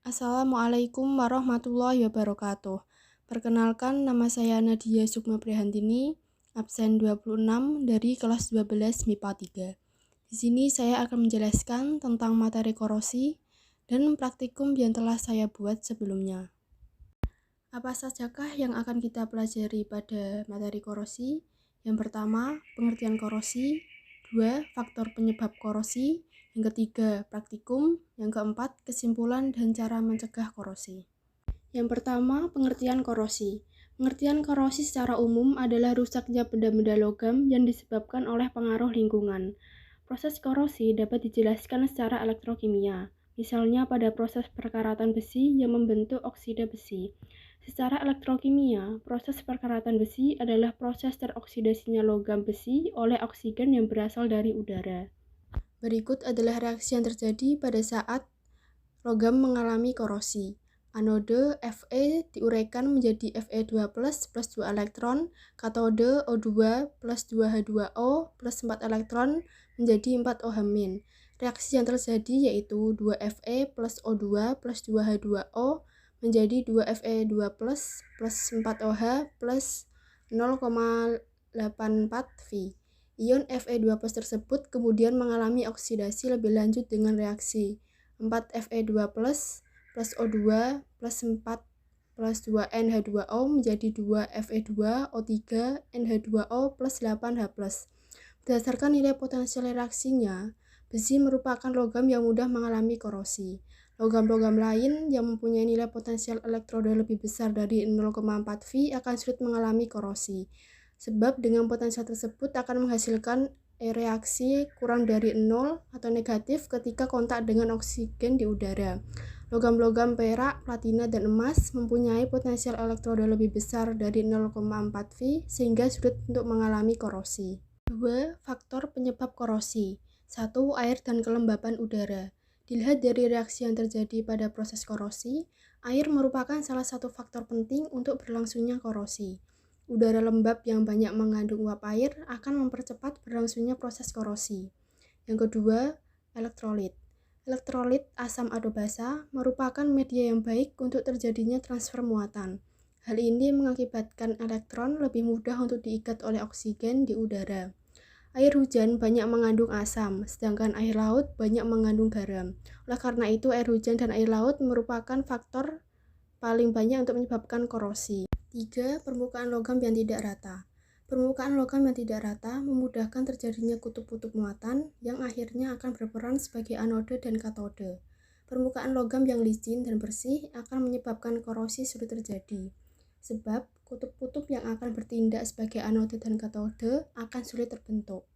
Assalamualaikum warahmatullahi wabarakatuh. Perkenalkan, nama saya Nadia Sukma Prihantini, absen 26 dari kelas 12 MIPA 3. Di sini saya akan menjelaskan tentang materi korosi dan praktikum yang telah saya buat sebelumnya. Apa sajakah yang akan kita pelajari pada materi korosi? Yang pertama, pengertian korosi. 2. Faktor penyebab korosi. Yang ketiga, praktikum. Yang keempat, kesimpulan dan cara mencegah korosi. Yang pertama, pengertian korosi. Pengertian korosi secara umum adalah rusaknya benda-benda logam yang disebabkan oleh pengaruh lingkungan. Proses korosi dapat dijelaskan secara elektrokimia, misalnya pada proses perkaratan besi yang membentuk oksida besi. Secara elektrokimia, proses perkaratan besi adalah proses teroksidasinya logam besi oleh oksigen yang berasal dari udara. Berikut adalah reaksi yang terjadi pada saat logam mengalami korosi. Anode Fe diuraikan menjadi Fe2+ plus 2 elektron, katode O2 plus 2H2O plus 4 elektron menjadi 4OH-. Reaksi yang terjadi yaitu 2Fe plus O2 plus 2H2O menjadi 2Fe2 plus 4OH plus 0,84 V. Ion Fe2 plus tersebut kemudian mengalami oksidasi lebih lanjut dengan reaksi 4Fe2 plus O2 plus 4 plus 2 NH2O menjadi 2 Fe2 O3 NH2O plus 8H+. Berdasarkan nilai potensial reaksinya, besi merupakan logam yang mudah mengalami korosi. Logam-logam lain yang mempunyai nilai potensial elektroda lebih besar dari 0,4 V akan sulit mengalami korosi, sebab dengan potensial tersebut akan menghasilkan reaksi kurang dari 0 atau negatif ketika kontak dengan oksigen di udara. Logam-logam perak, platina, dan emas mempunyai potensial elektroda lebih besar dari 0,4 V sehingga sulit untuk mengalami korosi. 2. Faktor penyebab korosi. 1. Air dan kelembapan udara. Dilihat dari reaksi yang terjadi pada proses korosi, air merupakan salah satu faktor penting untuk berlangsungnya korosi. Udara lembab yang banyak mengandung uap air akan mempercepat berlangsungnya proses korosi. Yang kedua, elektrolit. Elektrolit asam atau basa merupakan media yang baik untuk terjadinya transfer muatan. Hal ini mengakibatkan elektron lebih mudah untuk diikat oleh oksigen di udara. Air hujan banyak mengandung asam, sedangkan air laut banyak mengandung garam. Oleh karena itu, air hujan dan air laut merupakan faktor paling banyak untuk menyebabkan korosi. 3. Permukaan logam yang tidak rata. Permukaan logam yang tidak rata memudahkan terjadinya kutub-kutub muatan yang akhirnya akan berperan sebagai anode dan katode. Permukaan logam yang licin dan bersih akan menyebabkan korosi sulit terjadi, sebab kutub-kutub yang akan bertindak sebagai anode dan katode akan sulit terbentuk.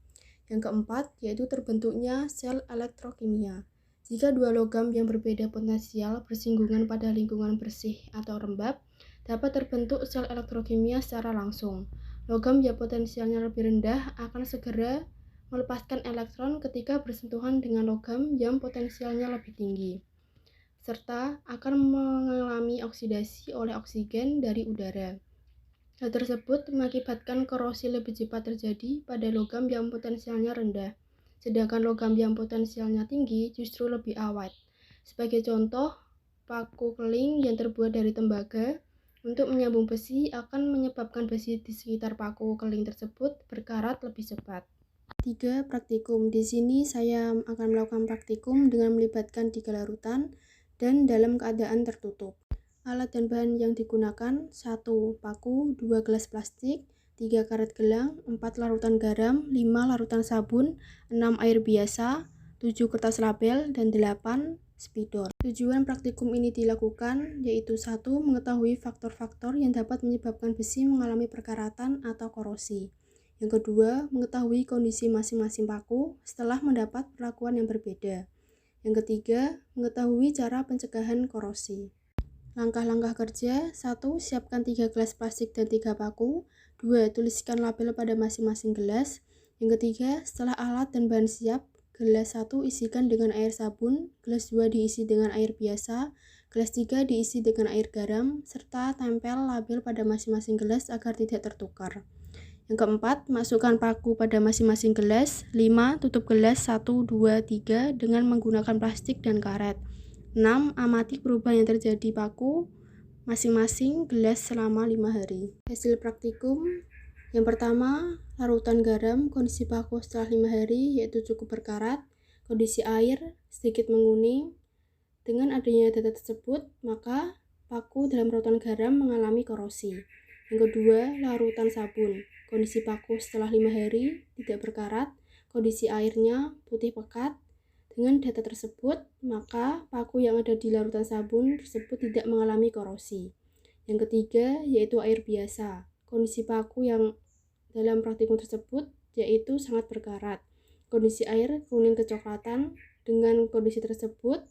Yang keempat, yaitu terbentuknya sel elektrokimia. Jika dua logam yang berbeda potensial bersinggungan pada lingkungan bersih atau lembab, dapat terbentuk sel elektrokimia secara langsung. Logam yang potensialnya lebih rendah akan segera melepaskan elektron ketika bersentuhan dengan logam yang potensialnya lebih tinggi, serta akan mengalami oksidasi oleh oksigen dari udara. Hal tersebut mengakibatkan korosi lebih cepat terjadi pada logam yang potensialnya rendah, sedangkan logam yang potensialnya tinggi justru lebih awet. Sebagai contoh, paku keling yang terbuat dari tembaga untuk menyambung besi akan menyebabkan besi di sekitar paku keling tersebut berkarat lebih cepat. 3. Praktikum. Di sini saya akan melakukan praktikum dengan melibatkan 3 larutan dan dalam keadaan tertutup. Alat dan bahan yang digunakan: 1. Paku, 2 gelas plastik, 3 karet gelang, 4 larutan garam, 5 larutan sabun, 6 air biasa, 7 kertas label, dan 8 spidol. Tujuan praktikum ini dilakukan yaitu 1. Mengetahui faktor-faktor yang dapat menyebabkan besi mengalami perkaratan atau korosi. Yang kedua, mengetahui kondisi masing-masing paku setelah mendapat perlakuan yang berbeda. Yang ketiga, mengetahui cara pencegahan korosi. Langkah-langkah kerja: 1. Siapkan 3 gelas plastik dan 3 paku. 2. Tuliskan label pada masing-masing gelas. Yang ketiga, setelah alat dan bahan siap, gelas 1 isikan dengan air sabun, gelas 2 diisi dengan air biasa, gelas 3 diisi dengan air garam, serta tempel label pada masing-masing gelas agar tidak tertukar. Yang keempat, masukkan paku pada masing-masing gelas. 5. Tutup gelas 1, 2, 3 dengan menggunakan plastik dan karet. 6. Amati perubahan yang terjadi paku masing-masing gelas selama 5 hari. Hasil praktikum yang pertama, larutan garam kondisi paku setelah 5 hari yaitu cukup berkarat, kondisi air sedikit menguning. Dengan adanya data tersebut, maka paku dalam larutan garam mengalami korosi. Yang kedua, larutan sabun kondisi paku setelah 5 hari tidak berkarat, kondisi airnya putih pekat. Dengan data tersebut, maka paku yang ada di larutan sabun tersebut tidak mengalami korosi. Yang ketiga, yaitu air biasa. Kondisi paku yang dalam praktikum tersebut yaitu sangat berkarat. Kondisi air kuning kecoklatan. Dengan kondisi tersebut,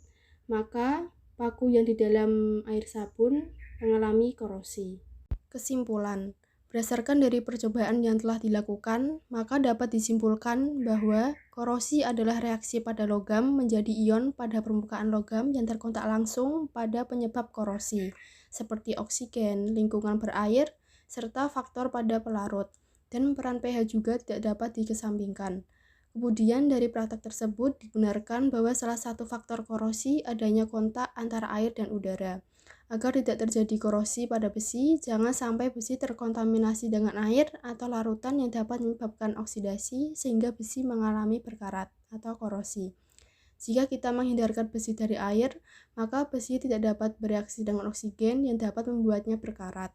maka paku yang di dalam air sabun mengalami korosi. Kesimpulan. Berdasarkan dari percobaan yang telah dilakukan, maka dapat disimpulkan bahwa korosi adalah reaksi pada logam menjadi ion pada permukaan logam yang terkontak langsung pada penyebab korosi, seperti oksigen, lingkungan berair, serta faktor pada pelarut, dan peran pH juga tidak dapat dikesampingkan. Kemudian dari praktek tersebut dibenarkan bahwa salah satu faktor korosi adanya kontak antara air dan udara. Agar tidak terjadi korosi pada besi, jangan sampai besi terkontaminasi dengan air atau larutan yang dapat menyebabkan oksidasi sehingga besi mengalami berkarat atau korosi. Jika kita menghindarkan besi dari air, maka besi tidak dapat bereaksi dengan oksigen yang dapat membuatnya berkarat.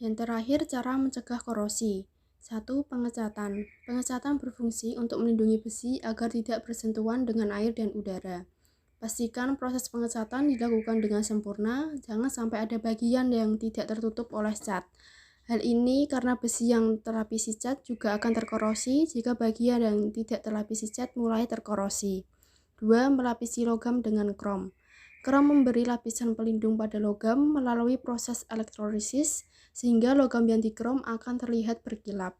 Yang terakhir, cara mencegah korosi. 1. Pengecatan. Pengecatan berfungsi untuk melindungi besi agar tidak bersentuhan dengan air dan udara. Pastikan proses pengecatan dilakukan dengan sempurna, jangan sampai ada bagian yang tidak tertutup oleh cat. Hal ini karena besi yang terlapisi cat juga akan terkorosi jika bagian yang tidak terlapisi cat mulai terkorosi. 2. Melapisi logam dengan krom. Krom memberi lapisan pelindung pada logam melalui proses elektrolisis, sehingga logam yang dikrom akan terlihat berkilap.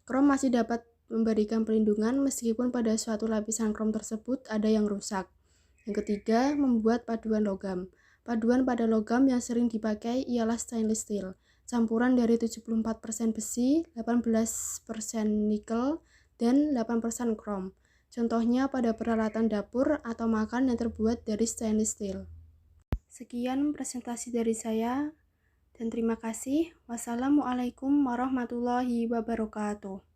Krom masih dapat memberikan perlindungan meskipun pada suatu lapisan krom tersebut ada yang rusak. Yang ketiga, membuat paduan logam. Paduan pada logam yang sering dipakai ialah stainless steel, campuran dari 74% besi, 18% nikel, dan 8% krom. Contohnya pada peralatan dapur atau makan yang terbuat dari stainless steel. Sekian presentasi dari saya, dan terima kasih. Wassalamualaikum warahmatullahi wabarakatuh.